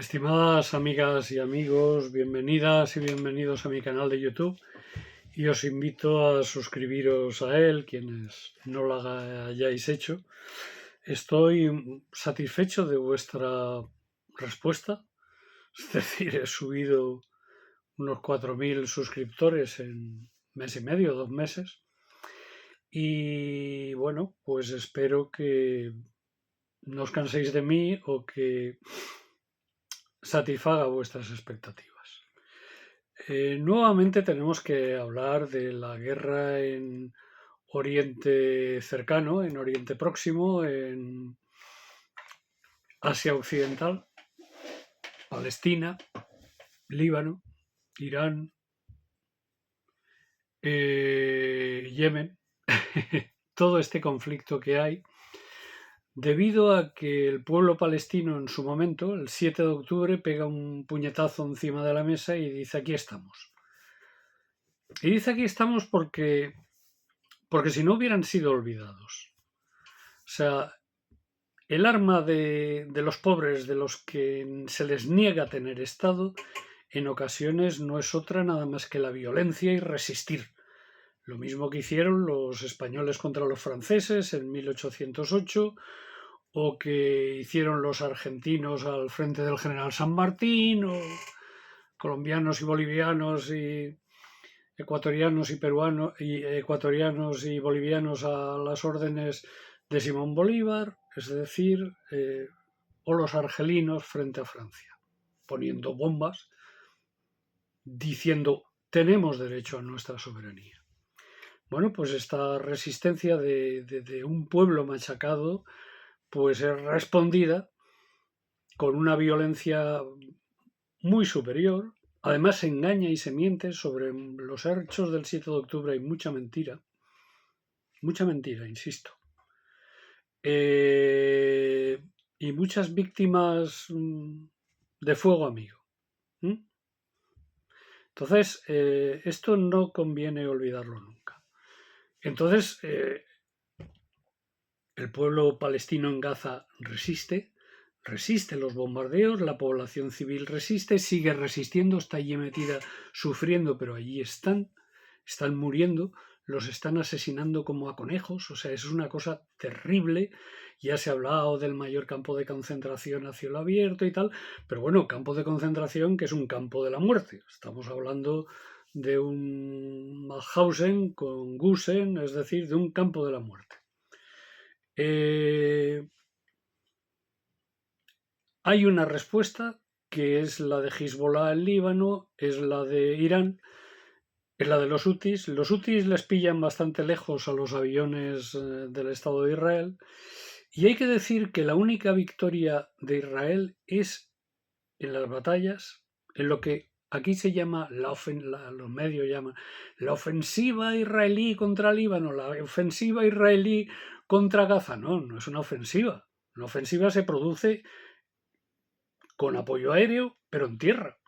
Estimadas amigas y amigos, bienvenidas y bienvenidos a mi canal de YouTube y os invito a suscribiros a él, quienes no lo hayáis hecho. Estoy satisfecho de vuestra respuesta, es decir, he subido unos 4.000 suscriptores en mes y medio, 2 meses, y bueno, pues espero que no os canséis de mí o que satisfaga vuestras expectativas. Nuevamente tenemos que hablar de la guerra en Oriente Cercano, en Oriente Próximo, en Asia Occidental, Palestina, Líbano, Irán, Yemen, todo este conflicto que hay, debido a que el pueblo palestino en su momento, el 7 de octubre, pega un puñetazo encima de la mesa y dice: aquí estamos. Y dice: aquí estamos porque si no hubieran sido olvidados. O sea, el arma de los pobres, de los que se les niega tener Estado, en ocasiones no es otra nada más que la violencia y resistir. Lo mismo que hicieron los españoles contra los franceses en 1808, o que hicieron los argentinos al frente del general San Martín, o colombianos y bolivianos y ecuatorianos y peruanos y ecuatorianos y bolivianos a las órdenes de Simón Bolívar, es decir, o los argelinos frente a Francia, poniendo bombas, diciendo: tenemos derecho a nuestra soberanía. Bueno, pues esta resistencia de un pueblo machacado, pues es respondida con una violencia muy superior. Además, se engaña y se miente sobre los hechos del 7 de octubre. Hay mucha mentira, insisto. Y muchas víctimas de fuego amigo. Entonces, esto no conviene olvidarlo nunca. Entonces, el pueblo palestino en Gaza resiste los bombardeos, la población civil resiste, sigue resistiendo, está allí metida sufriendo, pero allí están muriendo, los están asesinando como a conejos. O sea, es una cosa terrible. Ya se ha hablado del mayor campo de concentración a cielo abierto y tal, pero bueno, campo de concentración que es un campo de la muerte. Estamos hablando de un Mauthausen con Gusen, es decir, de un campo de la muerte. Hay una respuesta que es la de Hezbollah en Líbano, es la de Irán, es la de los hutis. Los hutis les pillan bastante lejos a los aviones del Estado de Israel, y hay que decir que la única victoria de Israel es en las batallas, en lo que aquí se llama, los medios llaman, la ofensiva israelí contra Líbano, la ofensiva israelí contra Gaza. No, no es una ofensiva. Una ofensiva se produce con apoyo aéreo, pero en tierra.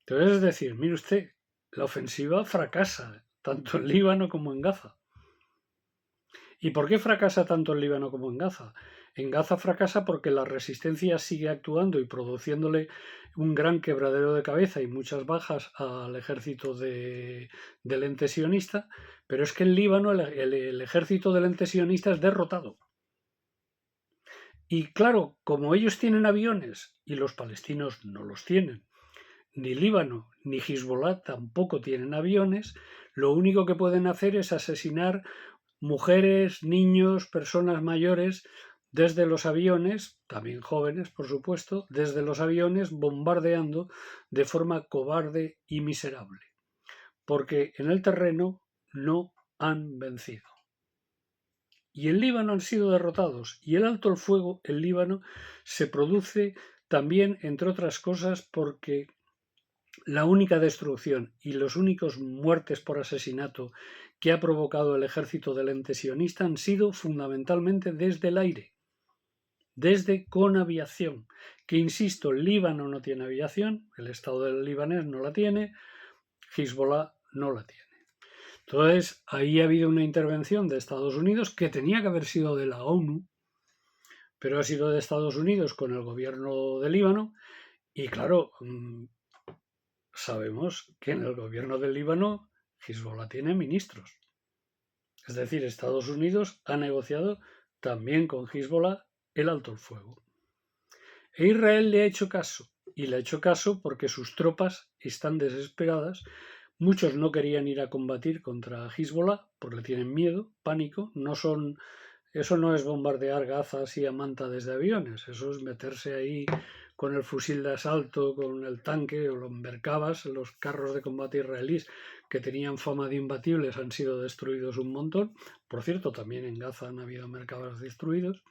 Entonces, es decir, mire usted, la ofensiva fracasa tanto en Líbano como en Gaza. ¿Y por qué fracasa tanto en Líbano como en Gaza? En Gaza fracasa porque la resistencia sigue actuando y produciéndole un gran quebradero de cabeza y muchas bajas al ejército del ente sionista, pero es que en Líbano el ejército del ente sionista es derrotado. Y claro, como ellos tienen aviones y los palestinos no los tienen, ni Líbano ni Hezbollah tampoco tienen aviones, lo único que pueden hacer es asesinar mujeres, niños, personas mayores desde los aviones, también jóvenes por supuesto, desde los aviones, bombardeando de forma cobarde y miserable, porque en el terreno no han vencido. Y en Líbano han sido derrotados, y el alto el fuego en Líbano se produce también, entre otras cosas, porque la única destrucción y los únicos muertes por asesinato que ha provocado el ejército del ente sionista han sido fundamentalmente desde el aire, desde con aviación, que insisto, Líbano no tiene aviación, el Estado del libanés no la tiene, Hezbollah no la tiene. Entonces, ahí ha habido una intervención de Estados Unidos que tenía que haber sido de la ONU, pero ha sido de Estados Unidos con el gobierno de Líbano, Y claro, sabemos que en el gobierno del Líbano Hezbollah tiene ministros. Es decir, Estados Unidos ha negociado también con Hezbollah el alto el fuego. E Israel le ha hecho caso. Y le ha hecho caso porque sus tropas están desesperadas. Muchos no querían ir a combatir contra Hezbollah porque le tienen miedo, pánico. Eso no es bombardear Gaza así a manta desde aviones. Eso es meterse ahí con el fusil de asalto, con el tanque o los Merkavas, los carros de combate israelíes que tenían fama de imbatibles han sido destruidos un montón. Por cierto, también en Gaza han habido Merkavas destruidos.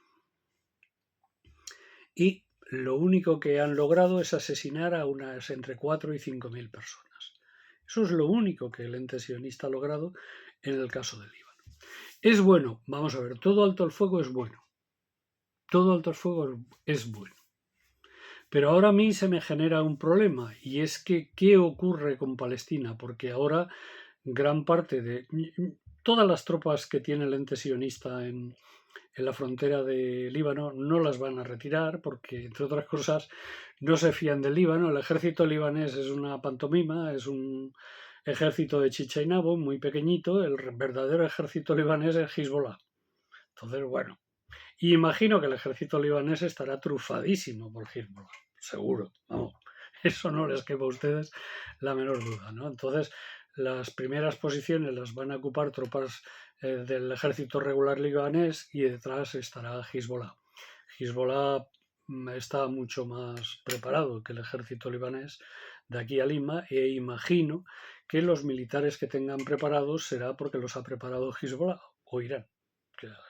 Y lo único que han logrado es asesinar a unas entre 4 y 5.000 personas. Eso es lo único que el ente sionista ha logrado en el caso del Líbano. Es bueno, vamos a ver, todo alto el fuego es bueno. Todo alto el fuego es bueno. Pero ahora a mí se me genera un problema, y es que ¿qué ocurre con Palestina? Porque ahora gran parte de todas las tropas que tiene el ente sionista en la frontera de Líbano no las van a retirar porque, entre otras cosas, no se fían del Líbano. El ejército libanés es una pantomima, es un ejército de chicha y nabo muy pequeñito. El verdadero ejército libanés es Hezbollah. Entonces, bueno, y imagino que el ejército libanés estará trufadísimo por Hezbollah, seguro, vamos, eso no les quepa a ustedes la menor duda, ¿no? Entonces, las primeras posiciones las van a ocupar tropas del ejército regular libanés y detrás estará Hezbollah. Hezbollah está mucho más preparado que el ejército libanés de aquí a Lima e imagino que los militares que tengan preparados será porque los ha preparado Hezbollah o Irán,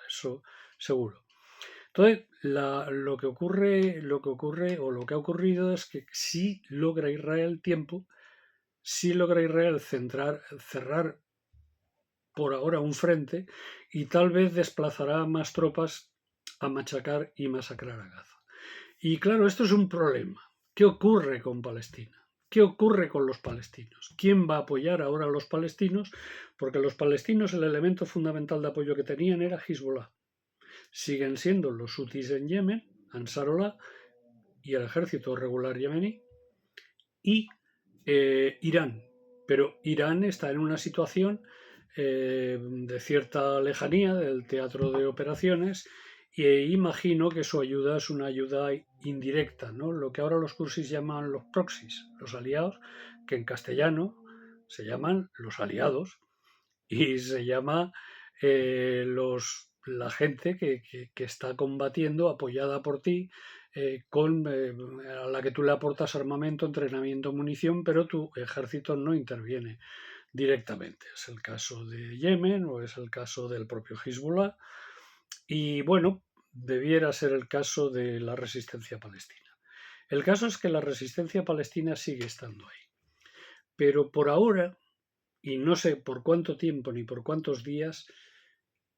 eso seguro. Entonces, lo que ocurre o lo que ha ocurrido es que sí logra Israel tiempo, sí logra Israel cerrar por ahora un frente y tal vez desplazará más tropas a machacar y masacrar a Gaza. Y claro, esto es un problema. ¿Qué ocurre con Palestina? ¿Qué ocurre con los palestinos? ¿Quién va a apoyar ahora a los palestinos? Porque los palestinos el elemento fundamental de apoyo que tenían era Hezbollah. Siguen siendo los hutis en Yemen, Ansarollah y el ejército regular yemení y Irán. Pero Irán está en una situación de cierta lejanía del teatro de operaciones e imagino que su ayuda es una ayuda indirecta, ¿no? Lo que ahora los cursis llaman los proxies, los aliados, que en castellano se llaman los aliados y se llama la gente que está combatiendo apoyada por ti, a la que tú le aportas armamento, entrenamiento, munición, pero tu ejército no interviene directamente. Es el caso de Yemen o es el caso del propio Hezbollah y bueno, debiera ser el caso de la resistencia palestina. El caso es que la resistencia palestina sigue estando ahí. Pero por ahora, y no sé por cuánto tiempo ni por cuántos días,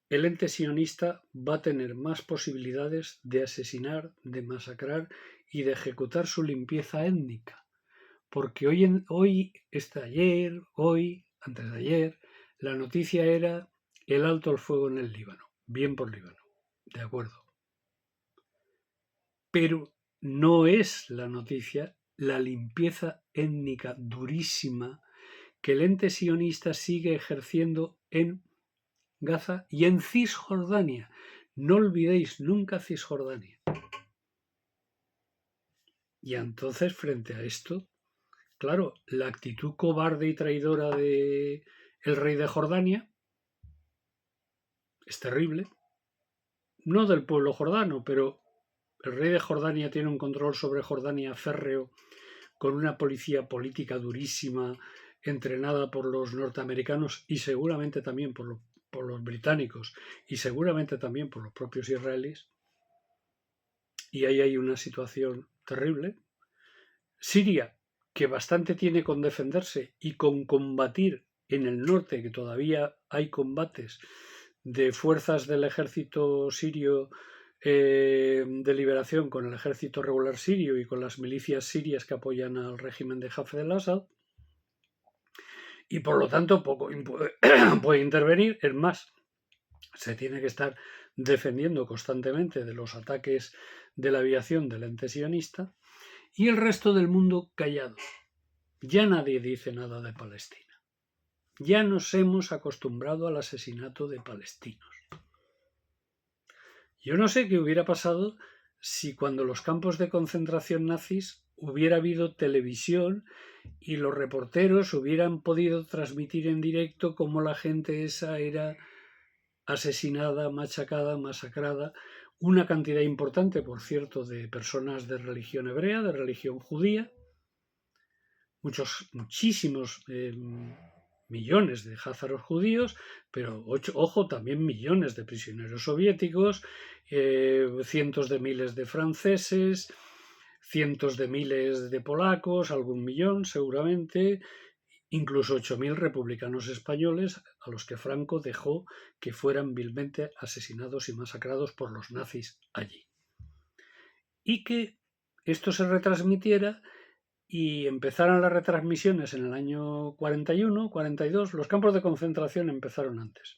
el ente sionista va a tener más posibilidades de asesinar, de masacrar y de ejecutar su limpieza étnica. Porque antes de ayer, la noticia era el alto el fuego en el Líbano. Bien por Líbano, de acuerdo. Pero no es la noticia la limpieza étnica durísima que el ente sionista sigue ejerciendo en Gaza y en Cisjordania. No olvidéis nunca Cisjordania. Y entonces, frente a esto, claro, la actitud cobarde y traidora de el rey de Jordania es terrible. No del pueblo jordano, pero el rey de Jordania tiene un control sobre Jordania férreo, con una policía política durísima, entrenada por los norteamericanos y seguramente también por los británicos y seguramente también por los propios israelíes. Y ahí hay una situación terrible. Siria, que bastante tiene con defenderse y con combatir en el norte, que todavía hay combates de fuerzas del ejército sirio de liberación con el ejército regular sirio y con las milicias sirias que apoyan al régimen de Hafez al-Assad, y por lo tanto poco puede intervenir. Es más, se tiene que estar defendiendo constantemente de los ataques de la aviación del ente sionista. y el resto del mundo callado. Ya nadie dice nada de Palestina. Ya nos hemos acostumbrado al asesinato de palestinos. Yo no sé qué hubiera pasado si cuando los campos de concentración nazis hubiera habido televisión y los reporteros hubieran podido transmitir en directo cómo la gente esa era asesinada, machacada, masacrada. Una cantidad importante, por cierto, de personas de religión hebrea, de religión judía, muchísimos millones de házaros judíos, pero ojo, también millones de prisioneros soviéticos, cientos de miles de franceses, cientos de miles de polacos, algún millón seguramente, incluso 8.000 republicanos españoles a los que Franco dejó que fueran vilmente asesinados y masacrados por los nazis allí. Y que esto se retransmitiera y empezaron las retransmisiones en el año 41, 42, los campos de concentración empezaron antes.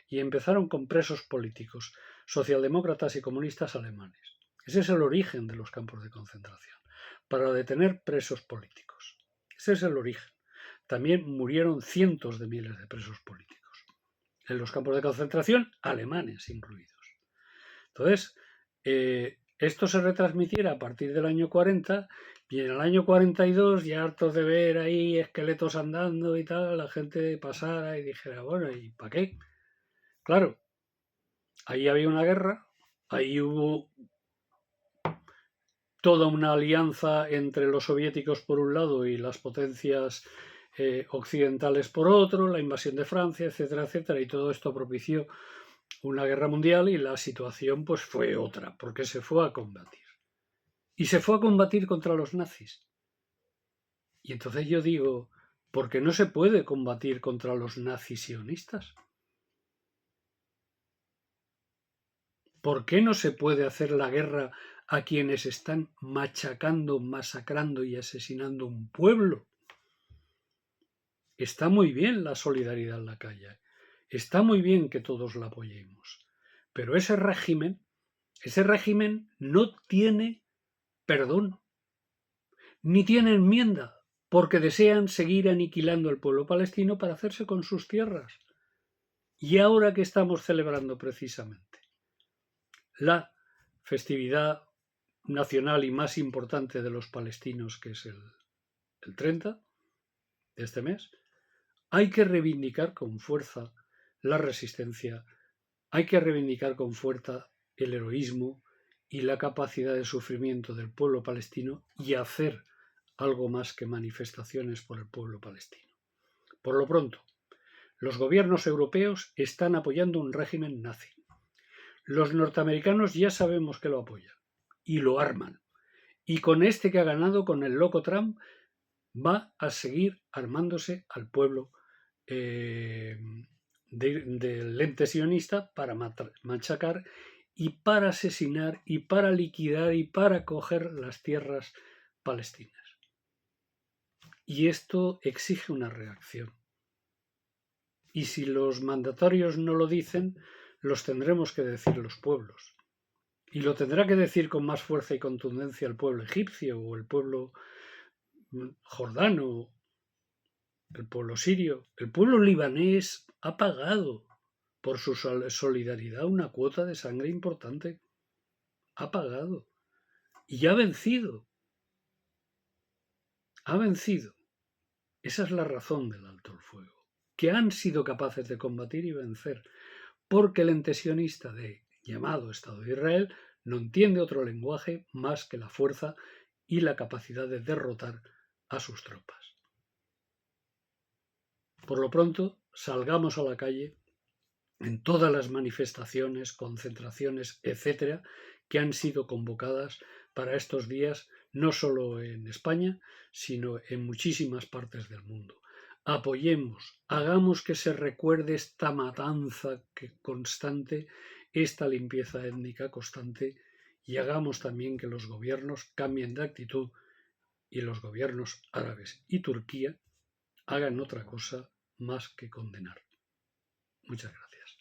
Y empezaron con presos políticos, socialdemócratas y comunistas alemanes. Ese es el origen de los campos de concentración, para detener presos políticos. Ese es el origen. También murieron cientos de miles de presos políticos en los campos de concentración, alemanes incluidos. Entonces, esto se retransmitiera a partir del año 40 y en el año 42, ya hartos de ver ahí esqueletos andando y tal, la gente pasara y dijera, bueno, ¿y para qué? Claro, ahí había una guerra, ahí hubo toda una alianza entre los soviéticos por un lado y las potencias occidentales por otro, la invasión de Francia, etcétera, etcétera, y todo esto propició una guerra mundial y la situación pues fue otra, porque se fue a combatir. Y se fue a combatir contra los nazis. Y entonces yo digo, ¿por qué no se puede combatir contra los nazis sionistas? ¿Por qué no se puede hacer la guerra a quienes están machacando, masacrando y asesinando un pueblo? Está muy bien la solidaridad en la calle, está muy bien que todos la apoyemos, pero ese régimen no tiene perdón, ni tiene enmienda, porque desean seguir aniquilando al pueblo palestino para hacerse con sus tierras. Y ahora que estamos celebrando precisamente la festividad nacional y más importante de los palestinos, que es el 30 de este mes, hay que reivindicar con fuerza la resistencia, hay que reivindicar con fuerza el heroísmo y la capacidad de sufrimiento del pueblo palestino y hacer algo más que manifestaciones por el pueblo palestino. Por lo pronto, los gobiernos europeos están apoyando un régimen nazi. Los norteamericanos ya sabemos que lo apoyan y lo arman. Y con este que ha ganado, con el loco Trump, va a seguir armándose al pueblo del ente sionista para machacar y para asesinar y para liquidar y para coger las tierras palestinas. Y esto exige una reacción. Y si los mandatarios no lo dicen, los tendremos que decir los pueblos. Y lo tendrá que decir con más fuerza y contundencia el pueblo egipcio o el pueblo jordano, el pueblo sirio. El pueblo libanés ha pagado por su solidaridad una cuota de sangre importante. Ha pagado. Y ha vencido. Ha vencido. Esa es la razón del alto el fuego. Que han sido capaces de combatir y vencer. Porque el ente sionista llamado Estado de Israel no entiende otro lenguaje más que la fuerza y la capacidad de derrotar a sus tropas. Por lo pronto, salgamos a la calle en todas las manifestaciones, concentraciones, etcétera, que han sido convocadas para estos días, no solo en España, sino en muchísimas partes del mundo. Apoyemos, hagamos que se recuerde esta matanza constante, esta limpieza étnica constante, y hagamos también que los gobiernos cambien de actitud y los gobiernos árabes y Turquía hagan otra cosa más que condenar. Muchas gracias.